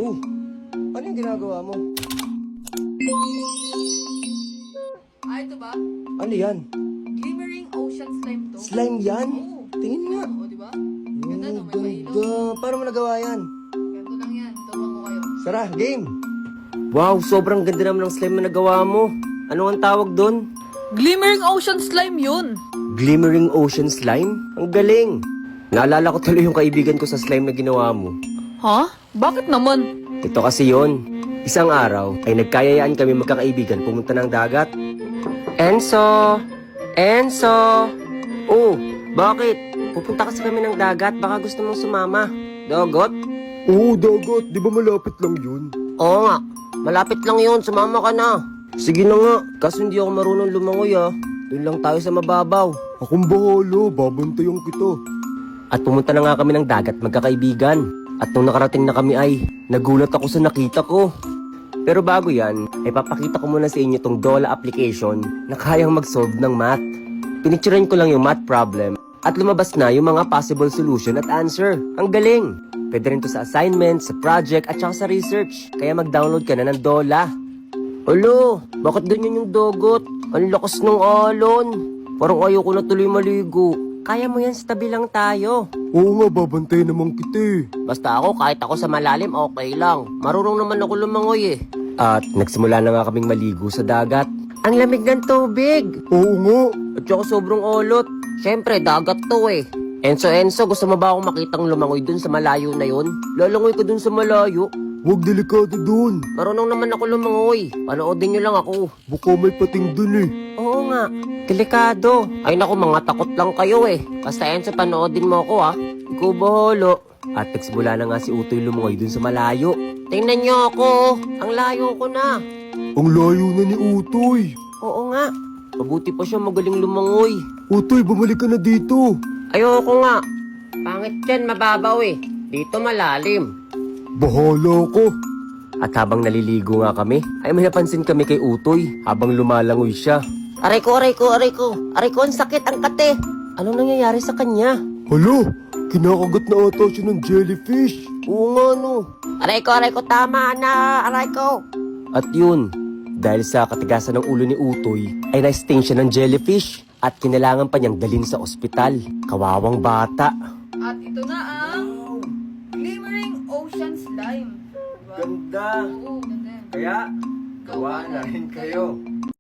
Oh, ano yung ginagawa mo? Ito ba? Ano yan? Glimmering Ocean Slime to. Slime yan? Oo. Tingin nga. Oo, di ba? Ganda no, may Ganda. pailaw. Paano mo nagawa yan? Ganito lang yan. Turuan ko kayo. Sara, game! Wow, sobrang ganda naman ng slime na nagawa mo. Ano ang tawag doon? Glimmering Ocean Slime yun. Glimmering Ocean Slime? Ang galing! Naalala ko tuloy yung kaibigan ko sa slime na ginawa mo. Ha? Bakit naman? Ito kasi yon. Isang araw ay nagkayayaan kami magkakaibigan pumunta ng dagat. Enzo! Enzo! Oh, bakit? Pupunta kasi kami ng dagat, baka gusto mong sumama. Dagat? Oo, dagat. Di ba malapit lang yun? Oo nga, malapit lang yun. Sumama ka na. Sige na nga, kaso hindi ako marunong lumangoy ah. Doon lang tayo sa mababaw. Akong bahala, babantayan kita. At pumunta na nga kami ng dagat magkakaibigan. At nung nakarating na kami ay, nagulat ako sa nakita ko. Pero bago yan, ay papakita ko muna sa inyo tong DOLA application na kayang mag-solve ng math. Pinicturean ko lang yung math problem at lumabas na yung mga possible solution at answer. Ang galing! Pwede rin to sa assignment, sa project at saka sa research. Kaya mag-download ka na ng DOLA. Alo, bakit ganyan yung dogot? Ang lakas ng alon. Parang ayoko na tuloy maligo. Kaya mo yan, sa tabi lang tayo. Oo nga, babantay naman kita eh. Basta ako, kahit ako sa malalim, okay lang. Marunong naman ako lumangoy eh. At nagsimula na nga kaming maligo sa dagat. Ang lamig ng tubig. Oo nga. At saka sobrang olot. Siyempre, dagat to eh. Enzo, gusto mo ba akong makitang lumangoy dun sa malayo na yun? Lalangoy ka dun sa malayo. Huwag delikado dun. Marunong naman ako lumangoy. Panoodin nyo lang ako. Baka may pating dun eh. Oo nga. Delikado. Ay naku, mga takot lang kayo eh. Basta Enzo, panoodin mo ako ah. Ikaw bahalo. At nagsimula na nga si Utoy lumangoy dun sa malayo. Tingnan nyo ako. Ang layo ko na. Ang layo na ni Utoy. Oo nga. Mabuti pa siya magaling lumangoy. Utoy, bumalik ka na dito. Ayoko nga. Pangit yan, mababaw eh. Dito malalim. Bahala ko. At habang naliligo nga kami, ay may napansin kami kay Utoy habang lumalangoy siya. Aray ko, ang sakit ang kate. Anong nangyayari sa kanya? Hala, kinakagat na ata siya ng jellyfish. Oo nga no. Aray ko, tama na, aray ko. At yun, dahil sa katigasan ng ulo ni Utoy, ay na-sting siya ng jellyfish at kinailangan pa niyang dalhin sa ospital. Kawawang bata. At ito na ang Glimmering Ocean Slime. Diba? Ganda. Oo, ganda yan. Kaya, gawa na rin kayo.